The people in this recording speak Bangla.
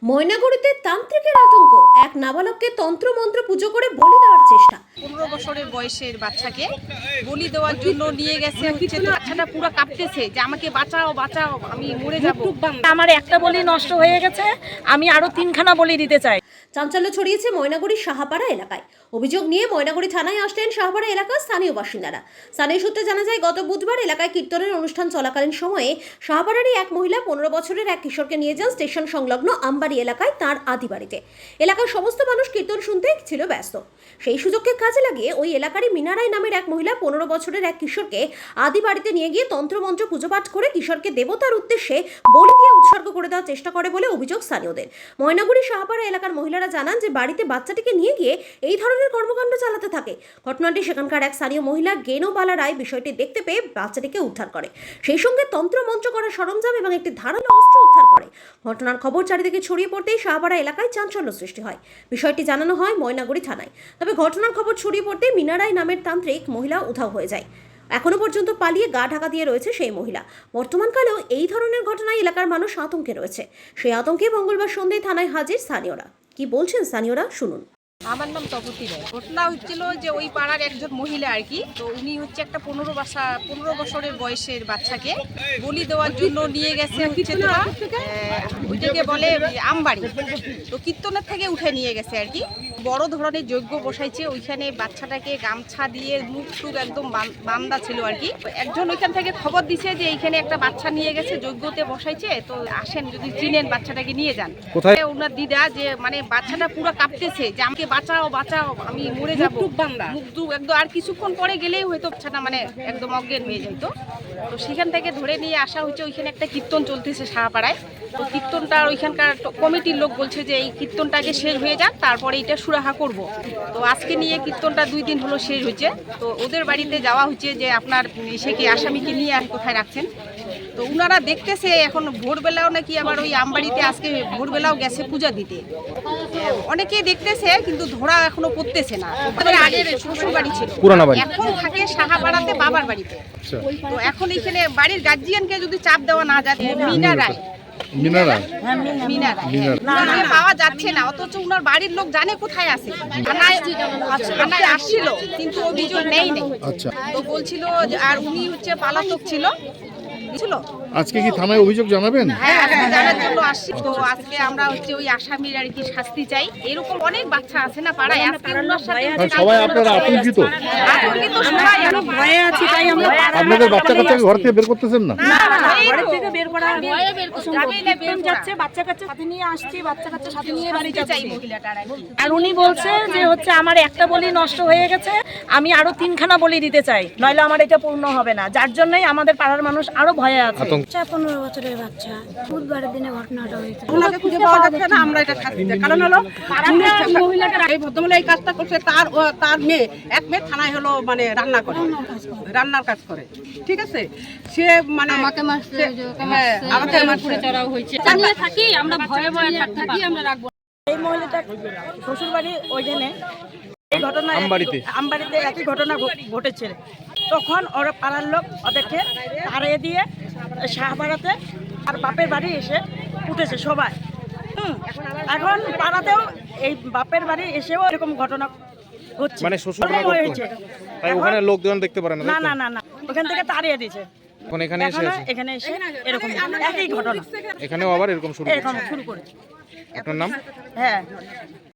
ময়নাগুড়িতে তান্ত্রিকের আতঙ্ক, এক নাবালককে তন্ত্রমন্ত্র পুজো করে বলি দেওয়ার চেষ্টা। 15 বছরের বয়সের বাচ্চাকে বলি দেওয়ার জন্য নিয়ে গেছে। বাচ্চাটা পুরো কাঁপতেছে যে আমাকে বাঁচাও বাঁচাও, আমি মরে যাব। আমার একটা বলি নষ্ট হয়ে গেছে, আমি আরো 3খানা বলি দিতে চাই। চাঞ্চল্য ছড়িয়েছে ময়নাগুড়ির সাহাপাড়া এলাকায়। অভিযোগ নিয়ে ময়নাগুড়ি থানায় আসলেন সাহাপাড়া এলাকার স্থানীয় বাসিন্দারা। স্থানীয় সূত্রে জানা যায়, গত বুধবার এলাকায় কীর্তনের অনুষ্ঠান চলাকালীন সময়ে সাহাপাড়ারই এক মহিলা 15 বছরের এক কিশোরকে নিয়ে যান স্টেশন সংলগ্ন আমবাড়ি এলাকায় তার আদি বাড়িতে। এলাকার সমস্ত মানুষ কীর্তন শুনতে ছিল ব্যস্ত। সেই সুযোগকে কাজে লাগিয়ে ওই এলাকারই মিনারাই নামের এক মহিলা 15 বছরের এক কিশোরকে আদি বাড়িতে নিয়ে গিয়ে তন্ত্রমন্ত্র পুজোপাঠ করে কিশোরকে দেবতার উদ্দেশ্যে বলি দিয়ে উৎসর্গ করে দেওয়ার চেষ্টা করে বলে অভিযোগ স্থানীয়দের। ময়নাগুড়ি সাহাপাড়া এলাকার মহিলারা জানান যে বাড়িতে বাচ্চাটিকে নিয়ে গিয়ে এই ধরনের কর্মকাণ্ড চালাতে থাকে। ঘটনাটি সেখানকার এক স্থানীয় মহিলা গেনোবালা রায় বিষয়টি দেখতে পেয়ে বাচ্চাটিকে উদ্ধার করে, সেই সঙ্গে তন্ত্রমন্ত্র করার সরঞ্জাম এবং একটি ধারালো অস্ত্র উদ্ধার করে। ঘটনার খবর চারিদিকে ছড়িয়ে পড়তেই সাহাপাড়া এলাকায় চাঞ্চল্য সৃষ্টি হয়। বিষয়টি জানানো হয় ময়নাগুড়ি থানায়। তবে ঘটনার খবর ছড়িয়ে পড়তেই মিনারাই নামের তান্ত্রিক মহিলা উধাও হয়ে যায়। এখনো পর্যন্ত পালিয়ে গা ঢাকা দিয়ে রয়েছে সেই মহিলা। বর্তমানকালেও এই ধরনের ঘটনায় এলাকার মানুষ আতঙ্কে রয়েছে। সেই আতঙ্কে মঙ্গলবার সন্ধ্যায় থানায় হাজির স্থানীয়রা। কি বলছেন স্থানীয়রা, শুনুন। আমার নাম তপতি রায়। ঘটনা হচ্ছিল যে ওই পাড়ার একজন মহিলা আর কি, তো উনি হচ্ছে একটা 15 বছরের বয়সের বাচ্চাকে বলি দেওয়ার জন্য নিয়ে গেছে হচ্ছে তোমার ওইটাকে বলে আমবাড়ি। তো কীর্তনের থেকে উঠে নিয়ে গেছে আর কি। বড় ধরনের যজ্ঞ বসাইছে ওইখানে। বাচ্চাটাকে গামছা দিয়ে মুখ টুক একদম বান্দা ছিল আর কি। একজন ওইখান থেকে খবর দিছে যে এইখানে একটা বাচ্চা নিয়ে গেছে, যজ্ঞতে বসাইছে, তো আসেন যদি চিনেন বাচ্চাটাকে নিয়ে যান। কোথায় ওনার দিদা যে মানে বাচ্চাটা পুরো কাঁপতেছে যে আমাকে বাঁচাও বাঁচাও, আমি মরে যাবো। মুখ টুক একদম, আর কিছুক্ষণ পরে গেলেই হয়তো বাচ্চাটা মানে একদম অজ্ঞান হয়ে যেত। তো সেখান থেকে ধরে নিয়ে আসা হচ্ছে। ওইখানে একটা কীর্তন চলতেছে সাহাপাড়ায়। তো কীর্তনটা ওইখানকার কমিটির লোক বলছে যে এই কীর্তনটাকে শেষ হয়ে যাক, তারপরে এটা সুরাহা করব। তো আজকে নিয়ে কীর্তনটা 2 দিন হলো শেষ হয়েছে। তো ওদের বাড়িতে যাওয়া হচ্ছে যে আপনার সে কি আসামিকে নিয়ে আর কোথায় রাখছেন। তো ওনারা দেখতেছে এখন ভোরবেলাও নাকি আবার ওই আমবাড়িতে আজকে ভোরবেলাও গেছে পূজা দিতে। অনেকেই দেখতেছে কিন্তু ধরা এখনো পড়তেছে না। আগের শ্বশুর বাড়ি ছিল, এখন থাকে সাহাপাড়াতে বাবার বাড়িতে। তো এখন এখানে বাড়ির গার্জিয়ানকে যদি চাপ দেওয়া না যায়, মিনারায় পাওয়া যাচ্ছে না, অথচ ওনার বাড়ির লোক জানে কোথায় আছে। থানায় আসছিল কিন্তু অভিযোগ নেই। তো বলছিল আর উনি হচ্ছে পালাতক ছিল। আজকে কি থানায় অভিযোগ জানাবেন? হ্যাঁ, জানার জন্য আসছি। তো আজকে আমরা হচ্ছে ওই আসামির আর কি শাস্তি চাই। এরকম অনেক বাচ্চা আছে না পাড়ায়, আজকে ওনার সাথে সবাই আপনারা আতঙ্কিত? আতঙ্কিত সবাই, আমরা ভয়ে আছি। তাই আমরা আপনাদের বাচ্চা কাচ্চাকে ঘর থেকে বের করতেছেন না? ঘর থেকে বের করা ভয়ে বের যাচ্ছে, বাচ্চা কাচ্চা সাথে নিয়ে আসছি, বাচ্চা কাচ্চা সাথে নিয়ে বাড়ি যাচ্ছি। আর উনি বলছে যে হচ্ছে আমার একটা বলি নষ্ট হয়ে গেছে, আমি আরো 3খানা বলি দিতে চাই, নইলে আমার এটা পূর্ণ হবে না। যার জন্যই আমাদের পাড়ার মানুষ আরো ভয়ে আছে। 15 বছরের বাচ্চা, বুধবারের দিনে ঘটনাটা হয়েছে। ওনাকে খুঁজে পাওয়া যাচ্ছে না, আমরা এটা শাস্তি চাই। কারণ হলো মহিলাটা এই ভদ্রমহিলা এই কাজটা করছে, তার মেয়ে এক মেয়ে থানায় হলো মানে রান্নার কাজ করে, ঠিক আছে। সে মানে আমাকে চড়াও হয়েছে, জানিয়ে থাকি আমরা ভয়ে ভয়ে থাকি, আমরা রাখবো। এই মহিলাটা শ্বশুর বাড়ি ওইখানে এই ঘটনা আমবাড়িতে একই ঘটনা ঘটেছে। তখন ওরা পাড়ার লোক ওদেরকে তাড়িয়ে দিয়ে সাহাপাড়াতে আর বাপের বাড়ি এসে উঠেছে সবাই। এখন পাড়াতেও এই বাপের বাড়ি এসেও এরকম ঘটনা হচ্ছে, মানে শ্বশুর হয়েছে। তাই ওখানে লোকজন দেখতে পারে না? না, ওখান থেকে তাড়িয়ে দিয়েছে। এখন এখানে এসে এরকম একই ঘটনা, এখানেও আবার এরকম শুরু করেছে। আপনার নাম? হ্যাঁ।